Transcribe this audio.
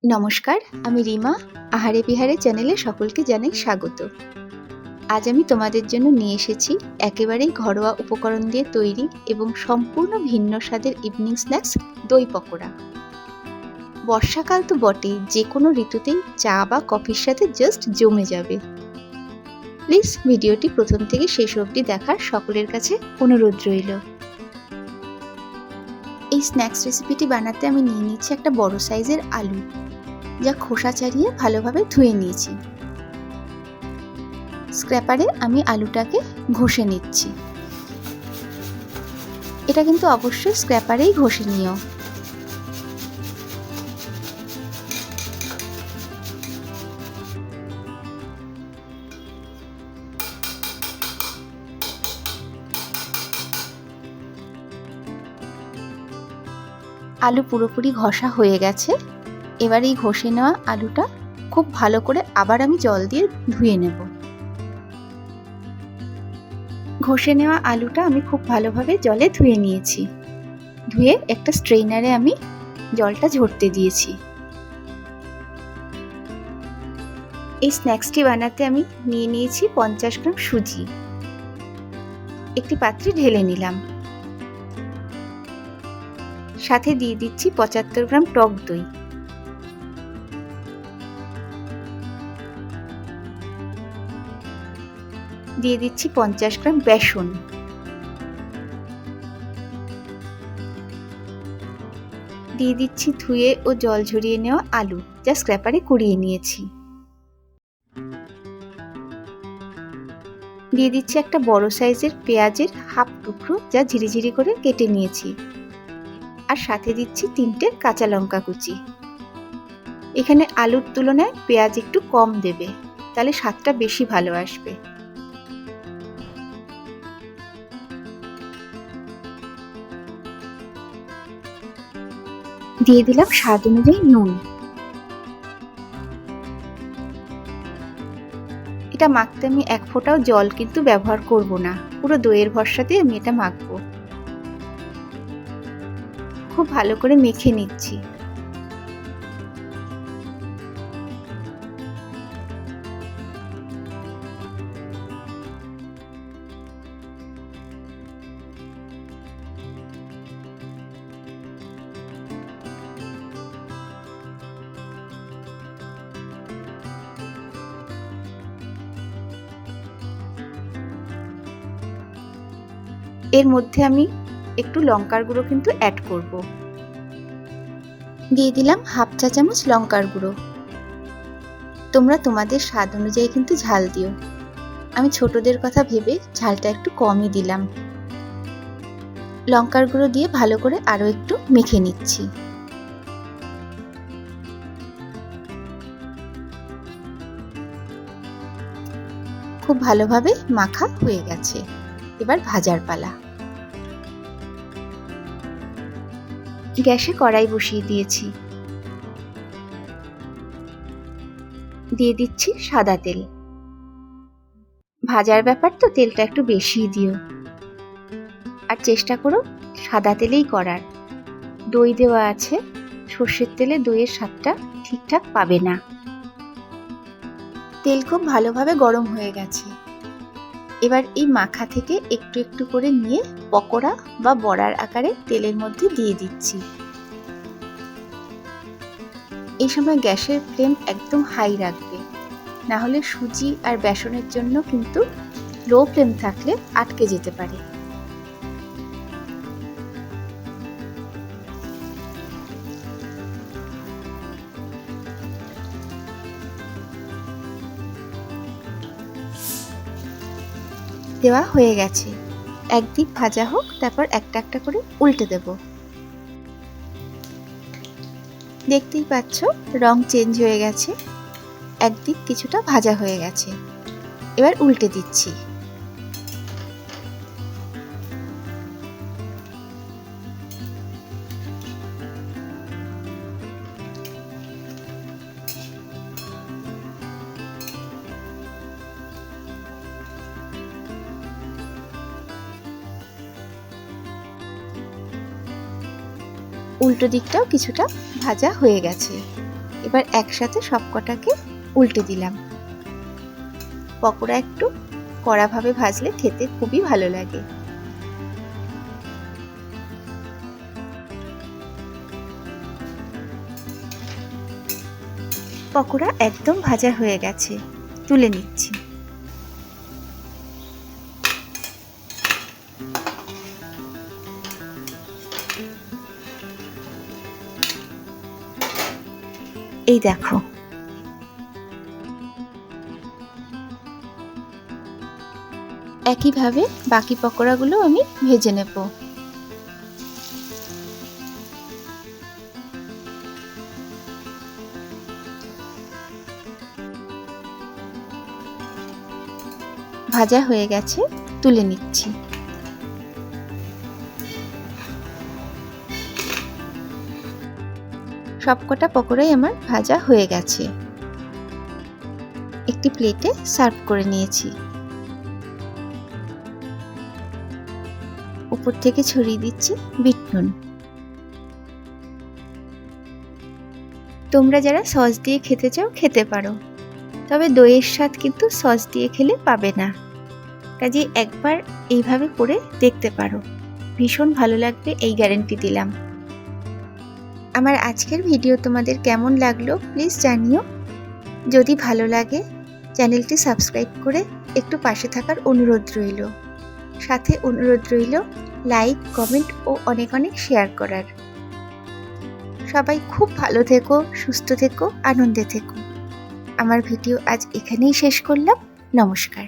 নমস্কার, আমি রিমা। আহারে বিহারে চ্যানেলে সকলকে জানাই স্বাগত। আজ আমি তোমাদের জন্য নিয়ে এসেছি একেবারেই ঘরোয়া উপকরণ দিয়ে তৈরি এবং সম্পূর্ণ ভিন্ন স্বাদের ইভিনিং স্ন্যাক্স দই পকোড়া। বর্ষাকাল তো বটেই, যে কোনো ঋতুতেই চা বা কফির সাথে জাস্ট জমে যাবে। প্লিজ ভিডিওটি প্রথম থেকে শেষ অবধি দেখার সকলের কাছে অনুরোধ রইল। এই স্ন্যাক্স রেসিপিটি বানাতে আমি নিয়ে নিচ্ছি একটা বড় সাইজের আলু, যা খোসা ছাড়িয়ে ভালোভাবে ধুয়ে নিয়েছি। স্ক্র্যাপারে আমি আলুটাকে ঘষে নিচ্ছি। এটা কিন্তু অবশ্যই স্ক্র্যাপারেই ঘষে নিও। আলু পুরোপুরি ঘষা হয়ে গেছে। এবার এই ঘষে নেওয়া আলুটা খুব ভালো করে আবার আমি জল দিয়ে ধুয়ে নেব। ঘষে নেওয়া আলুটা আমি খুব ভালোভাবে জলে ধুয়ে নিয়েছি। ধুয়ে একটা স্ট্রেইনারে আমি জলটা ঝরতে দিয়েছি। এই স্ন্যাক্সটি বানাতে আমি নিয়ে নিয়েছি 50 গ্রাম সুজি। একটি পাত্রে ঢেলে নিলাম। সাথে দিয়ে দিচ্ছি 75 গ্রাম টক দই। দিয়ে দিচ্ছি 50 গ্রাম বেসন। দিয়ে দিচ্ছি ধুয়ে ও জল ঝরিয়ে নেওয়া আলু, যা স্ক্র্যাপারে কুড়িয়ে নিয়েছি। দিয়ে দিচ্ছি একটা বড় সাইজের পেঁয়াজের হাফ টুকরো, যা ঝিরিঝিরি করে কেটে নিয়েছি। আর সাথে দিচ্ছি 3টে কাঁচা লঙ্কা কুচি। এখানে আলুর তুলনায় পেঁয়াজ একটু কম দেবে, তাহলে স্বাদটা বেশি ভালো আসবে। দিয়ে দিলাম স্বাদ অনুযায়ী নুন। এটা মাখতে আমি এক ফোঁটাও জল কিন্তু ব্যবহার করব না, পুরো দইয়ের ভরসাতে আমি এটা মাখবো। খুব ভালো করে মেখে নিচ্ছি। এর মধ্যে আমি একটু লঙ্কার গুঁড়ো কিন্তু অ্যাড করব। দিয়ে দিলাম হাফ চা চামচ লঙ্কার গুঁড়ো। তোমরা তোমাদের স্বাদ অনুযায়ী কিন্তু ঝাল দিও। আমি ছোটদের কথা ভেবে ঝালটা একটু কমই দিলাম। লঙ্কার গুঁড়ো দিয়ে ভালো করে আরো একটু মেখে নিচ্ছি। খুব ভালোভাবে মাখা হয়ে গেছে। এবার ভাজার পালা। গ্যাসে কড়াই বসিয়ে দিয়েছি। দিয়ে দিচ্ছি সাদা তেল। ভাজার ব্যাপার তো তেলটা একটু বেশিই দিও। আর চেষ্টা করো সাদা তেলেই করার। দই দেওয়া আছে, সর্ষের তেলে দইয়ের স্বাদটা ঠিকঠাক পাবে না। তেল খুব ভালোভাবে গরম হয়ে গেছে। এবার এই মাখা থেকে একটু একটু করে নিয়ে পকোড়া বা বড়ার আকারে তেলের মধ্যে দিয়ে দিচ্ছি। এই সময় গ্যাসের ফ্লেম একদম হাই রাখবে, না হলে সুজি আর বেসনের জন্য কিন্তু লো ফ্লেম থাকলে আটকে যেতে পারে। দেওয়া হয়ে গেছে। একদিক ভাজা হোক, তারপর একটা একটা করে উল্টে দেব। দেখতেই পাচ্ছ রং চেঞ্জ হয়ে গেছে, একদিক কিছুটা ভাজা হয়ে গেছে। এবার উল্টে দিচ্ছি। উল্টো দিকটাও কিছুটা ভাজা হয়ে গেছে। এবার একসাথে সবকটাকে উল্টে দিলাম। পকোড়া একটু কড়াভাবে ভাজলে খেতে খুবই ভালো লাগে। পকোড়া একদম ভাজা হয়ে গেছে, তুলে নিচ্ছি। এই দেখো, একইভাবে বাকি পকোড়াগুলো আমি ভেজে নেব। ভাজা হয়ে গেছে, তুলে নিচ্ছি। সবকটা পকোড়াই আমার ভাজা হয়ে গেছে। একটি প্লেটে সার্ভ করে নিয়েছি। উপর থেকে ছড়িয়ে দিচ্ছি বিট নুন। তোমরা যারা সস দিয়ে খেতে চাও খেতে পারো, তবে দইয়ের স্বাদ কিন্তু সস দিয়ে খেলে পাবে না। কাজে একবার এইভাবে করে দেখতে পারো, ভীষণ ভালো লাগবে, এই গ্যারান্টি দিলাম। আমার আজকের ভিডিও তোমাদের কেমন লাগলো প্লিজ জানিও। যদি ভালো লাগে চ্যানেলটি সাবস্ক্রাইব করে একটু পাশে থাকার অনুরোধ রইল। সাথে অনুরোধ রইল লাইক, কমেন্ট ও অনেক অনেক শেয়ার করার। সবাই খুব ভালো থেকো, সুস্থ থেকো, আনন্দে থেকো। আমার ভিডিও আজ এখানেই শেষ করলাম। নমস্কার।